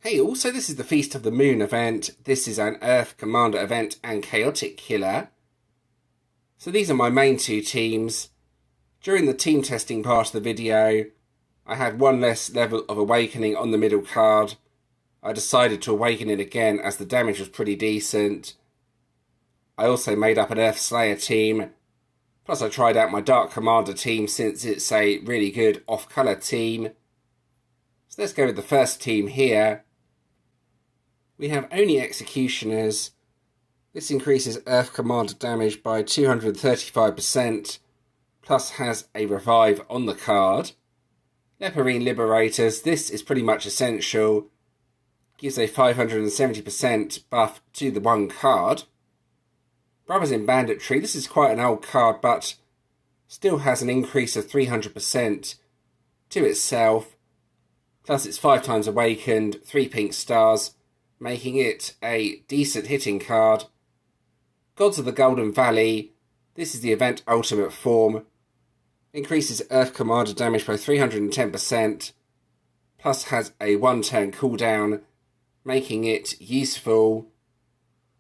Hey, also this is the Feast of the Moon event. This is an Earth Commander event and Chaotic Killer. So these are my main two teams. During the team testing part of the video, I had one less level of Awakening on the middle card. I decided to awaken it again as the damage was pretty decent. I also made up an Earth Slayer team. Plus I tried out my Dark Commander team since it's a really good off-colour team. So let's go with the first team here. We have only Executioners. This increases Earth Commander damage by 235%, plus has a revive on the card. Leporine Liberators, this is pretty much essential. Gives a 570% buff to the one card. Brothers in Banditry, this is quite an old card, but still has an increase of 300% to itself. Plus it's 5 times awakened, 3 pink stars, making it a decent hitting card. Gods of the Golden Valley, this is the event ultimate form. Increases Earth Commander damage by 310%, plus has a 1-turn cooldown, making it useful.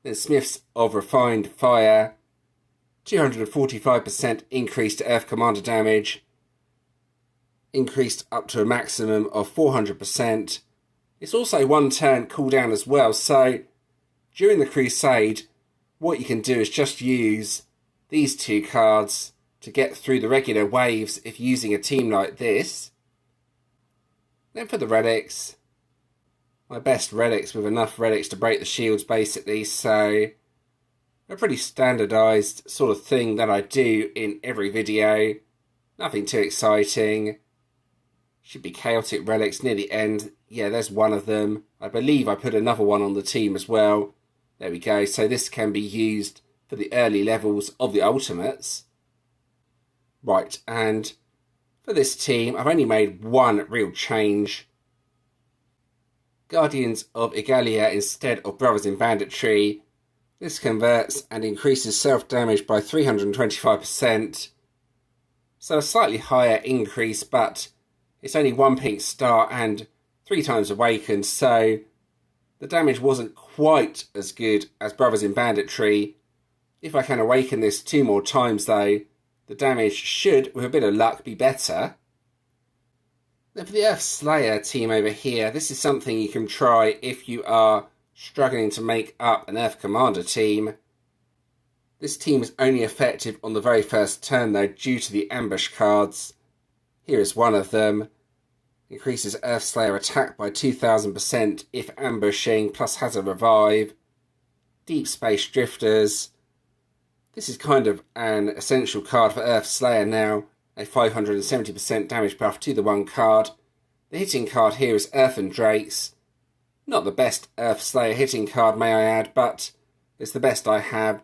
Then Smiths of Refined Fire, 245% increase to Earth Commander damage, increased up to a maximum of 400%. It's also 1-turn cooldown as well, so during the Crusade, what you can do is just use these two cards to get through the regular waves if using a team like this. Then for the relics, my best relics with enough relics to break the shields basically, so a pretty standardised sort of thing that I do in every video. Nothing too exciting. Should be chaotic relics near the end. Yeah, there's one of them. I believe I put another one on the team as well. There we go. So this can be used for the early levels of the ultimates. Right, and for this team, I've only made one real change. Guardians of Igalia instead of Brothers in Banditry. This converts and increases self-damage by 325%. So a slightly higher increase, but it's only 1 pink star and 3 times awakened, so the damage wasn't quite as good as Brothers in Banditry. If I can awaken this 2 more times though, the damage should, with a bit of luck, be better. Then for the Earth Slayer team over here, this is something you can try if you are struggling to make up an Earth Commander team. This team is only effective on the very first turn though, due to the ambush cards. Here is one of them. Increases Earth Slayer attack by 2000% if ambushing, plus has a revive. Deep Space Drifters. This is kind of an essential card for Earth Slayer now. A 570% damage buff to the one card. The hitting card here is Earthen Drakes. Not the best Earth Slayer hitting card, may I add, but it's the best I have.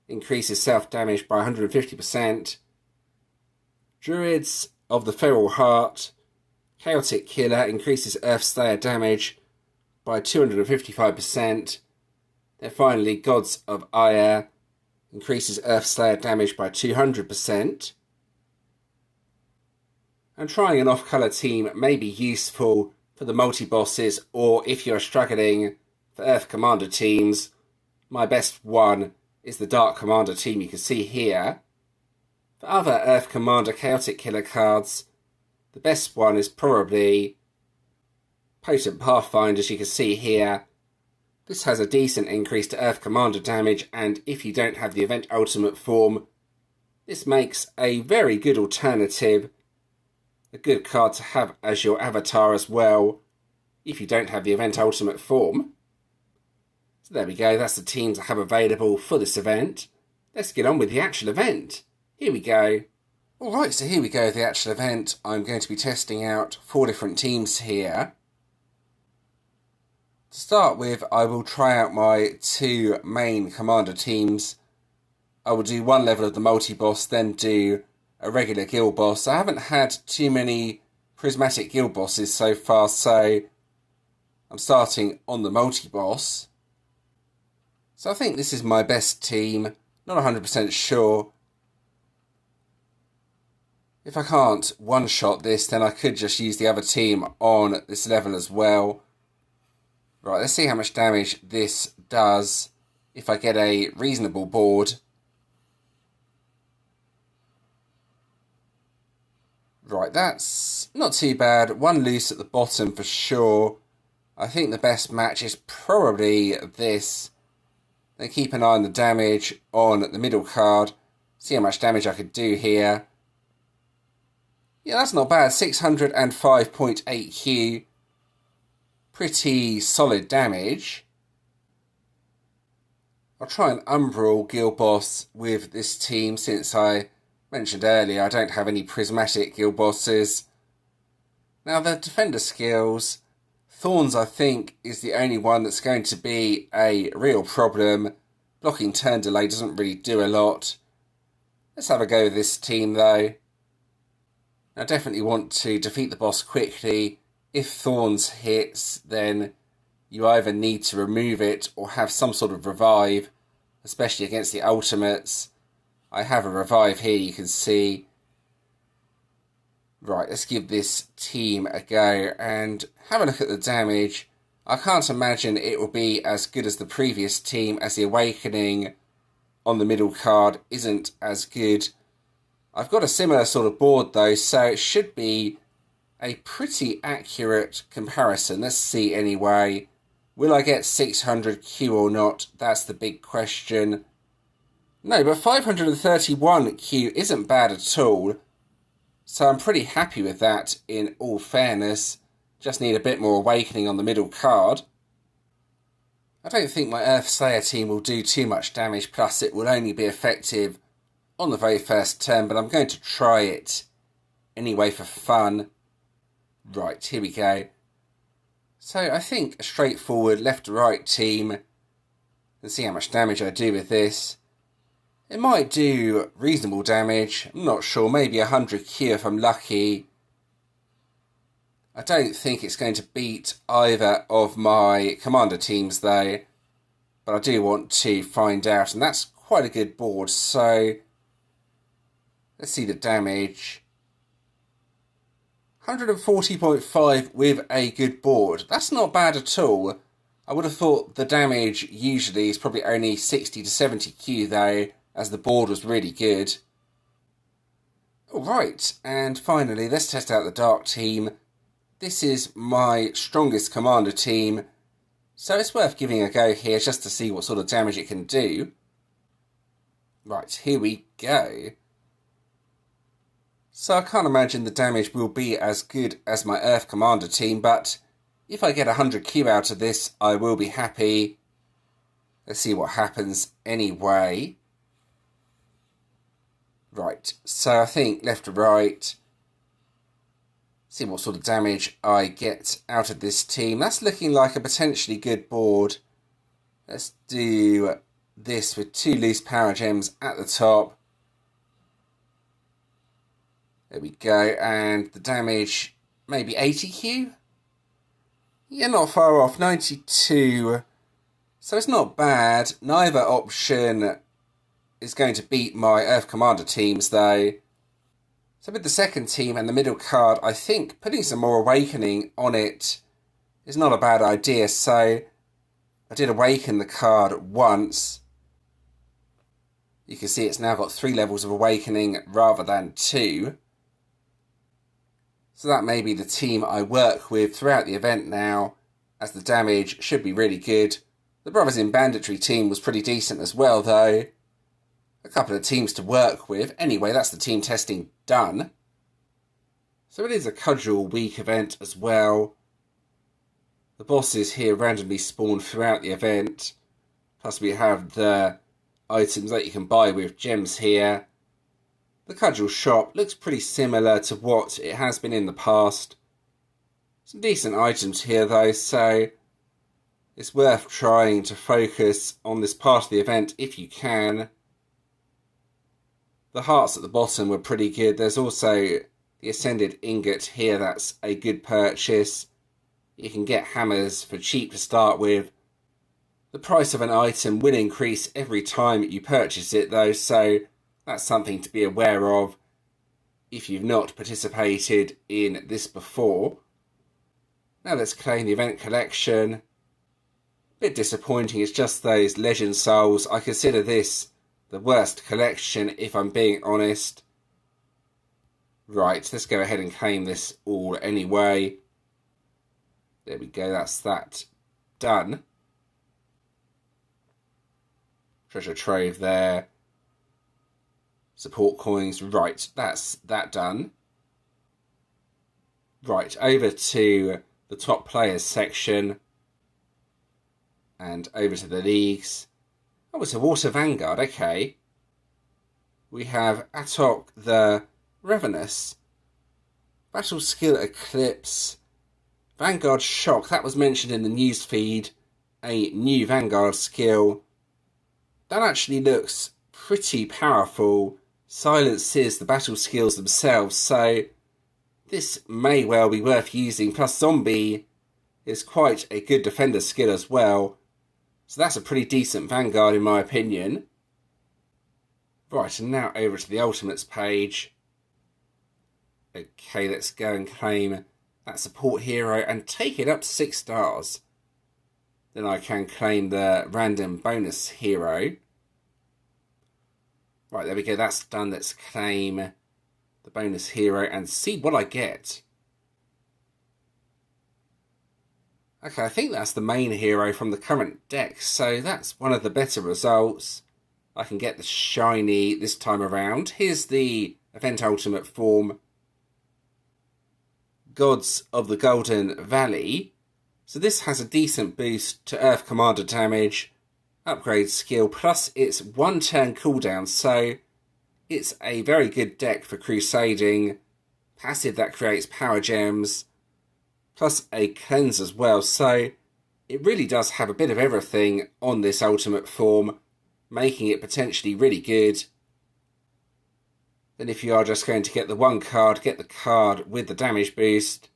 Increases self-damage by 150%. Druids of the Feral Heart. Chaotic Killer increases Earth Slayer damage by 255%. Then finally, Gods of Ire increases Earth Slayer damage by 200%. And trying an off-colour team may be useful for the multi-bosses, or if you're struggling for Earth Commander teams. My best one is the Dark Commander team you can see here. For other Earth Commander Chaotic Killer cards, the best one is probably Potent Pathfinder, as you can see here. This has a decent increase to Earth Commander damage, and if you don't have the event ultimate form, this makes a very good alternative. A good card to have as your avatar as well, if you don't have the event ultimate form. So there we go, that's the teams I have available for this event. Let's get on with the actual event. Here we go. Alright, so here we go, the actual event. I'm going to be testing out 4 different teams here. To start with, I will try out my 2 main commander teams. I will do 1 level of the multi-boss, then do a regular guild boss. I haven't had too many prismatic guild bosses so far, so I'm starting on the multi-boss. So I think this is my best team. Not 100% sure. If I can't one-shot this, then I could just use the other team on this level as well. Right, let's see how much damage this does if I get a reasonable board. Right, that's not too bad. One loose at the bottom for sure. I think the best match is probably this. Then keep an eye on the damage on the middle card. See how much damage I could do here. Yeah, that's not bad. 605.8 Q. Pretty solid damage. I'll try an Umbral Guild Boss with this team since I mentioned earlier I don't have any prismatic Guild Bosses. Now the defender skills, Thorns I think is the only one that's going to be a real problem. Blocking turn delay doesn't really do a lot. Let's have a go with this team though. I definitely want to defeat the boss quickly. If Thorns hits, then you either need to remove it or have some sort of revive, especially against the ultimates. I have a revive here, you can see. Right, let's give this team a go and have a look at the damage. I can't imagine it will be as good as the previous team, as the Awakening on the middle card isn't as good. I've got a similar sort of board though, so it should be a pretty accurate comparison. Let's see anyway. Will I get 600 Q or not? That's the big question. No, but 531 Q isn't bad at all. So I'm pretty happy with that in all fairness. Just need a bit more Awakening on the middle card. I don't think my Earthslayer team will do too much damage, plus it will only be effective on the very first turn, but I'm going to try it anyway for fun. Right, here we go. So I think a straightforward left to right team. Let's see how much damage I do with this. It might do reasonable damage. I'm not sure, maybe 100 Q if I'm lucky. I don't think it's going to beat either of my commander teams though. But I do want to find out, and that's quite a good board, so let's see the damage. 140.5 with a good board. That's not bad at all. I would have thought the damage usually is probably only 60 to 70 Q though, as the board was really good. Alright, and finally let's test out the Dark team. This is my strongest commander team, so it's worth giving a go here just to see what sort of damage it can do. Right, here we go. So I can't imagine the damage will be as good as my Earth Commander team, but if I get 100 Q out of this, I will be happy. Let's see what happens anyway. Right, so I think left to right. See what sort of damage I get out of this team. That's looking like a potentially good board. Let's do this with 2 loose power gems at the top. There we go, and the damage, maybe 80 Q? Yeah, not far off, 92. So it's not bad. Neither option is going to beat my Earth Commander teams though. So with the second team and the middle card, I think putting some more Awakening on it is not a bad idea. So I did awaken the card once. You can see it's now got 3 levels of Awakening rather than 2. So that may be the team I work with throughout the event now, as the damage should be really good. The Brothers in Banditry team was pretty decent as well though. A couple of teams to work with. Anyway, that's the team testing done. So it is a Cudgel week event as well. The bosses here randomly spawn throughout the event. Plus we have the items that you can buy with gems here. The Cudgel shop looks pretty similar to what it has been in the past. Some decent items here though, so it's worth trying to focus on this part of the event if you can. The hearts at the bottom were pretty good. There's also the Ascended Ingot here, that's a good purchase. You can get hammers for cheap to start with. The price of an item will increase every time you purchase it though, so that's something to be aware of if you've not participated in this before. Now let's claim the event collection. Bit disappointing, it's just those legend souls. I consider this the worst collection, if I'm being honest. Right, let's go ahead and claim this all anyway. There we go, that's that done. Treasure trove there. Support coins, right, that's that done. Right, over to the top players section. And over to the leagues. Oh, it's a Water Vanguard, okay. We have Atok the Ravenous. Battle Skill Eclipse. Vanguard Shock, that was mentioned in the news feed. A new Vanguard skill. That actually looks pretty powerful. Silences the battle skills themselves, so this may well be worth using. Plus Zombie is quite a good defender skill as well. So that's a pretty decent Vanguard in my opinion. Right, and now over to the Ultimates page. Okay, let's go and claim that support hero and take it up to 6 stars. Then I can claim the random bonus hero. Right, there we go, that's done. Let's claim the bonus hero and see what I get. Okay, I think that's the main hero from the current deck, so that's one of the better results. I can get the shiny this time around. Here's the event ultimate form. Gods of the Golden Valley. So this has a decent boost to Earth Commander damage, upgrade skill, plus it's 1 turn cooldown, so it's a very good deck for crusading. Passive that creates power gems, plus a cleanse as well, so it really does have a bit of everything on this ultimate form, making it potentially really good. Then if you are just going to get the one card, get the card with the damage boost.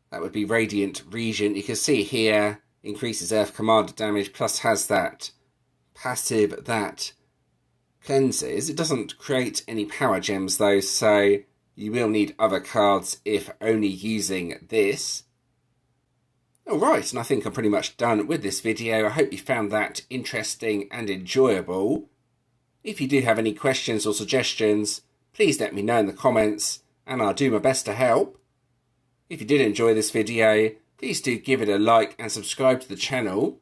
That would be Radiant Regent. You can see here, increases Earth Commander damage, plus has that passive that cleanses. It doesn't create any power gems though, so you will need other cards if only using this. Alright, and I think I'm pretty much done with this video. I hope you found that interesting and enjoyable. If you do have any questions or suggestions, please let me know in the comments, and I'll do my best to help. If you did enjoy this video, please do give it a like and subscribe to the channel.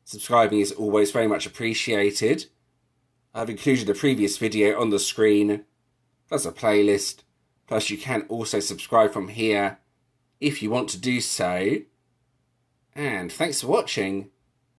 Subscribing is always very much appreciated. I've included a previous video on the screen, plus a playlist, plus you can also subscribe from here if you want to do so. And thanks for watching.